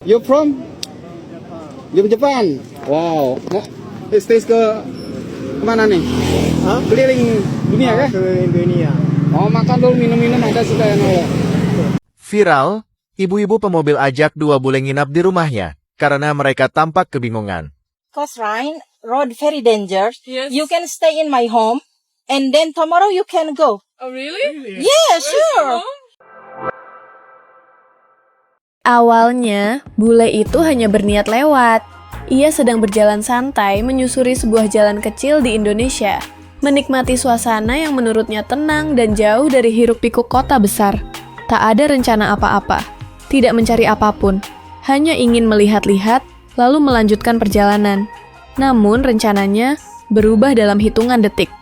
You from? You Japan? Wow. Mau stays ke mana nih? Hah? Keliling dunia kah? Keliling dunia. Mau makan dulu minum-minum ada sudah ya Nola. Viral, ibu-ibu pemobil ajak dua bule nginap di rumahnya karena mereka tampak kebingungan. Cause Ryan, road very dangerous. Yes. You can stay in my home, and then tomorrow you can go. Oh, really? Yeah, sure. Awalnya, bule itu hanya berniat lewat. Ia sedang berjalan santai menyusuri sebuah jalan kecil di Indonesia, menikmati suasana yang menurutnya tenang dan jauh dari hiruk-pikuk kota besar. Tak ada rencana apa-apa, tidak mencari apapun, hanya ingin melihat-lihat, lalu melanjutkan perjalanan. Namun rencananya berubah dalam hitungan detik.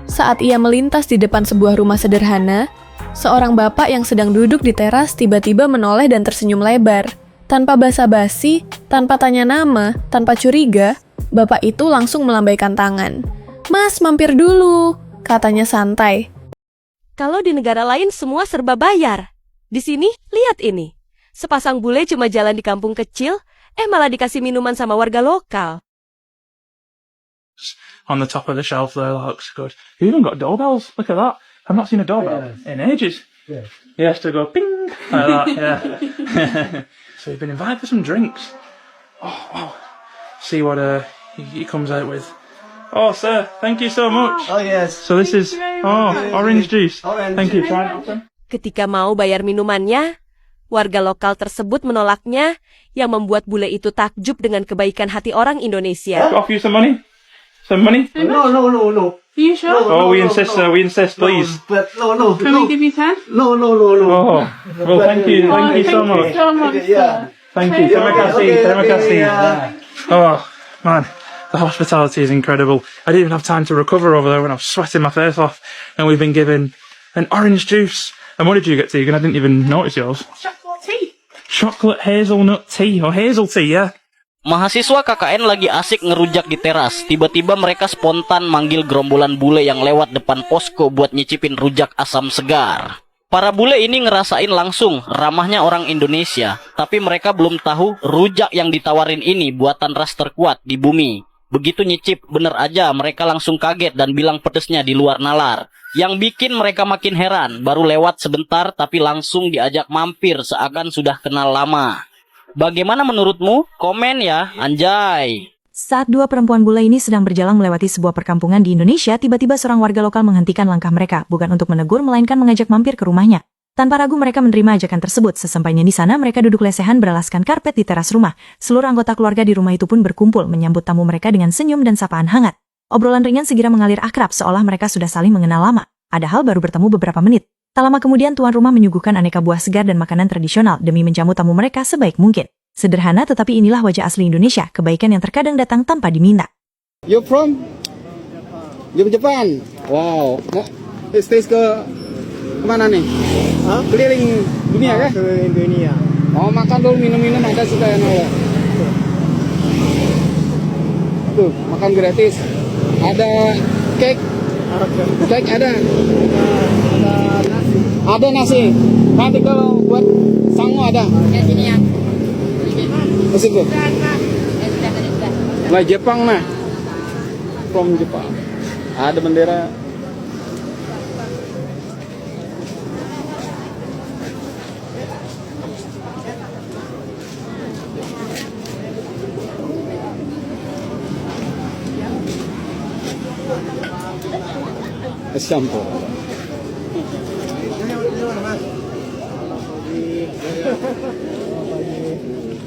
Saat ia melintas di depan sebuah rumah sederhana, seorang bapak yang sedang duduk di teras tiba-tiba menoleh dan tersenyum lebar. Tanpa basa-basi, tanpa tanya nama, tanpa curiga, bapak itu langsung melambaikan tangan. "Mas, mampir dulu," katanya santai. Kalau di negara lain semua serba bayar. Di sini, lihat ini. Sepasang bule cuma jalan di kampung kecil, malah dikasih minuman sama warga lokal. On the top of the shelf there, that looks good. You even got doorbells. Look at that. I've not seen a doorbell in ages. Yeah. You have to go ping like that. Yeah. So you've been invited for some drinks. Oh wow. See what he comes out with. Oh sir, thank you so much. Oh yes. So this is orange juice. Orange. Thank you. Try it. Ketika mau bayar minumannya, warga lokal tersebut menolaknya, yang membuat bule itu takjub dengan kebaikan hati orang Indonesia. Offer you some money. Some money. No. Are you sure? Oh, we insist, sir. We insist, please. But no. Can we give you 10? No. Oh, well, thank you so much. So much, Yeah. Thank you. Terima kasih. Terima kasih. Oh, man. The hospitality is incredible. I didn't even have time to recover over there when I was sweating my face off. And we've been given an orange juice. And what did you get, Tegan? I didn't even notice yours. Chocolate tea. Chocolate hazelnut tea. Or hazel tea, yeah? Mahasiswa KKN lagi asik ngerujak di teras. Tiba-tiba mereka spontan manggil gerombolan bule yang lewat depan posko buat nyicipin rujak asam segar. Para bule ini ngerasain langsung ramahnya orang Indonesia. Tapi mereka belum tahu rujak yang ditawarin ini buatan ras terkuat di bumi. Begitu nyicip, bener aja mereka langsung kaget dan bilang pedesnya di luar nalar. Yang bikin mereka makin heran, baru lewat sebentar tapi langsung diajak mampir seakan sudah kenal lama. Bagaimana menurutmu? Komen ya, anjay. Saat dua perempuan bule ini sedang berjalan melewati sebuah perkampungan di Indonesia, tiba-tiba seorang warga lokal menghentikan langkah mereka, bukan untuk menegur, melainkan mengajak mampir ke rumahnya. Tanpa ragu mereka menerima ajakan tersebut. Sesampainya di sana, mereka duduk lesehan beralaskan karpet di teras rumah. Seluruh anggota keluarga di rumah itu pun berkumpul menyambut tamu mereka dengan senyum dan sapaan hangat. Obrolan ringan segera mengalir akrab seolah mereka sudah saling mengenal lama. Padahal baru bertemu beberapa menit. Tak lama kemudian tuan rumah menyuguhkan aneka buah segar dan makanan tradisional demi menjamu tamu mereka sebaik mungkin. Sederhana tetapi inilah wajah asli Indonesia, kebaikan yang terkadang datang tanpa diminta. You from? You Japan? Wow. Mau stays ke mana nih? Hah? Keliling dunia kah? Keliling dunia. Mau makan dulu minum-minum ada sudah ya Nola. Tuh, makan gratis. Ada cake. Cake ada. Ada nasi. Nanti kalau buat sango ada. Ke situ. Nah, Jepang nah. From Jepang. Ada bendera. Es campur.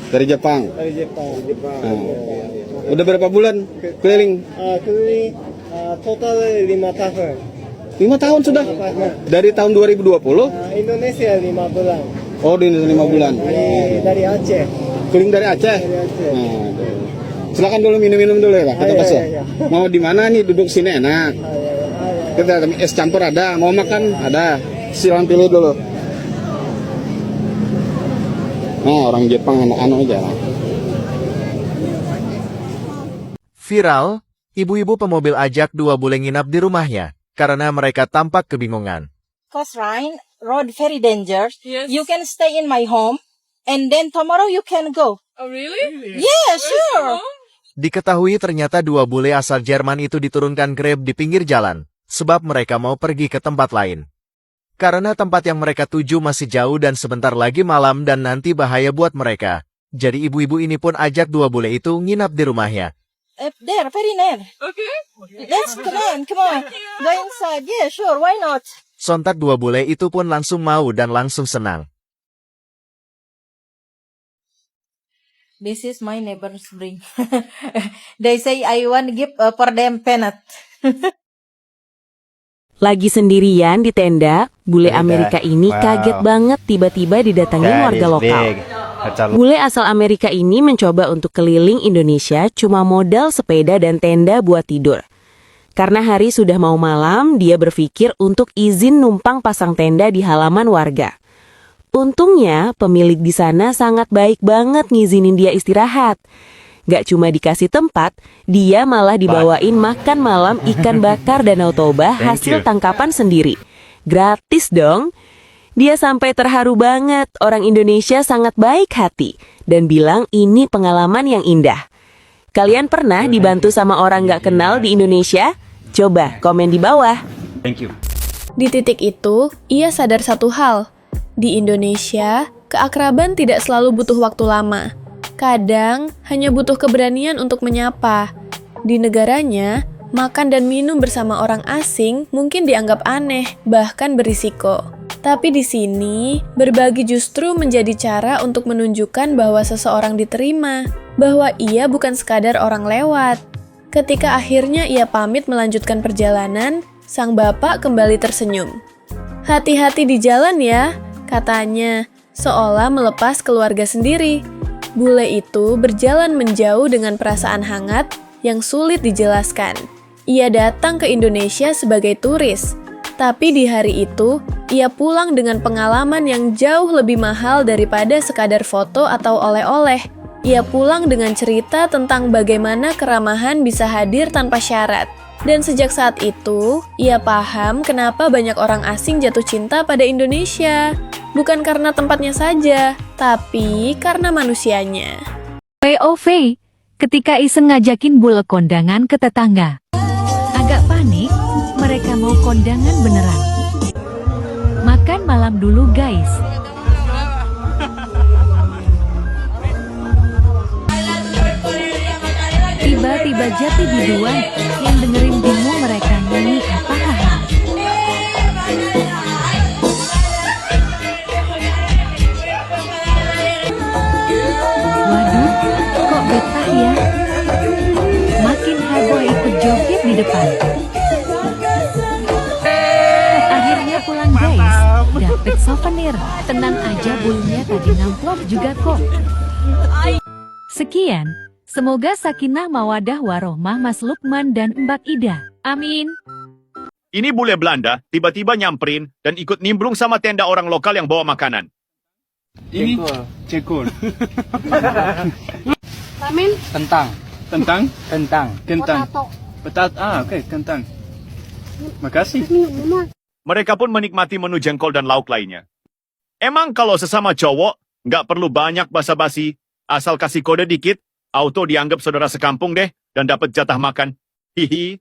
Dari Jepang. Dari Jepang. Udah berapa bulan keliling? Keliling total 5 tahun. 5 tahun sudah. Dari tahun 2020? Indonesia 5 bulan. Oh, di Indonesia 5 bulan. Dari Aceh. Keliling dari Aceh. Dari Aceh. Nah, silakan dulu minum-minum dulu ya, kata Pak. iya. Mau di mana nih duduk sini enak. Kita es campur ada, mau makan ada. Silakan pilih dulu. Nah, orang Jepang anak-anak aja lah. Viral, ibu-ibu pemobil ajak dua bule nginap di rumahnya karena mereka tampak kebingungan. Cause Ryan, road very dangerous. Yes. You can stay in my home, and then tomorrow you can go. Oh, really? Yeah, sure. Diketahui ternyata dua bule asal Jerman itu diturunkan Grab di pinggir jalan, sebab mereka mau pergi ke tempat lain. Karena tempat yang mereka tuju masih jauh dan sebentar lagi malam dan nanti bahaya buat mereka. Jadi ibu-ibu ini pun ajak dua bule itu nginap di rumahnya. There, very near. Okay. Let's come on. Go inside. Yeah, sure. Why not? Sontak dua bule itu pun langsung mau dan langsung senang. This is my neighbor's bring. They say I want give for them peanut. Lagi sendirian di tenda, bule Amerika ini kaget banget tiba-tiba didatangin warga lokal. Bule asal Amerika ini mencoba untuk keliling Indonesia cuma modal sepeda dan tenda buat tidur. Karena hari sudah mau malam, dia berpikir untuk izin numpang pasang tenda di halaman warga. Untungnya, pemilik di sana sangat baik banget ngizinin dia istirahat. Gak cuma dikasih tempat, dia malah dibawain makan malam ikan bakar Danau Toba hasil tangkapan sendiri. Gratis dong. Dia sampai terharu banget, orang Indonesia sangat baik hati, dan bilang ini pengalaman yang indah. Kalian pernah dibantu sama orang gak kenal di Indonesia? Coba komen di bawah. Thank you. Di titik itu, ia sadar satu hal. Di Indonesia, keakraban tidak selalu butuh waktu lama. Kadang, hanya butuh keberanian untuk menyapa. Di negaranya, makan dan minum bersama orang asing mungkin dianggap aneh, bahkan berisiko. Tapi di sini, berbagi justru menjadi cara untuk menunjukkan bahwa seseorang diterima, bahwa ia bukan sekadar orang lewat. Ketika akhirnya ia pamit melanjutkan perjalanan, sang bapak kembali tersenyum. "Hati-hati di jalan ya," katanya, seolah melepas keluarga sendiri. Bule itu berjalan menjauh dengan perasaan hangat yang sulit dijelaskan. Ia datang ke Indonesia sebagai turis, tapi di hari itu, ia pulang dengan pengalaman yang jauh lebih mahal daripada sekadar foto atau oleh-oleh. Ia pulang dengan cerita tentang bagaimana keramahan bisa hadir tanpa syarat. Dan sejak saat itu, ia paham kenapa banyak orang asing jatuh cinta pada Indonesia. Bukan karena tempatnya saja, tapi karena manusianya. POV, ketika iseng ngajakin bule kondangan ke tetangga. Agak panik, mereka mau kondangan beneran. Makan malam dulu guys. Tiba-tiba jati biduan yang dengerin bingung mereka nyanyi apa haha. Waduh, kok betah ya? Makin heboh ikut joget di depan. Akhirnya pulang guys, dapet souvenir. Tenang aja bulunya tadi ngamplop juga kok. Sekian. Semoga sakinah mawadah warohmah Mas Lukman dan Mbak Ida. Amin. Ini bule Belanda tiba-tiba nyamperin dan ikut nimbrung sama tenda orang lokal yang bawa makanan. Ini cekul. Lamin? Kentang. Kentang. Potato. Oke, kentang. Makasih. Mereka pun menikmati menu jengkol dan lauk lainnya. Emang kalau sesama cowok, nggak perlu banyak basa-basi, asal kasih kode dikit, auto dianggap saudara sekampung deh dan dapat jatah makan. Hihi.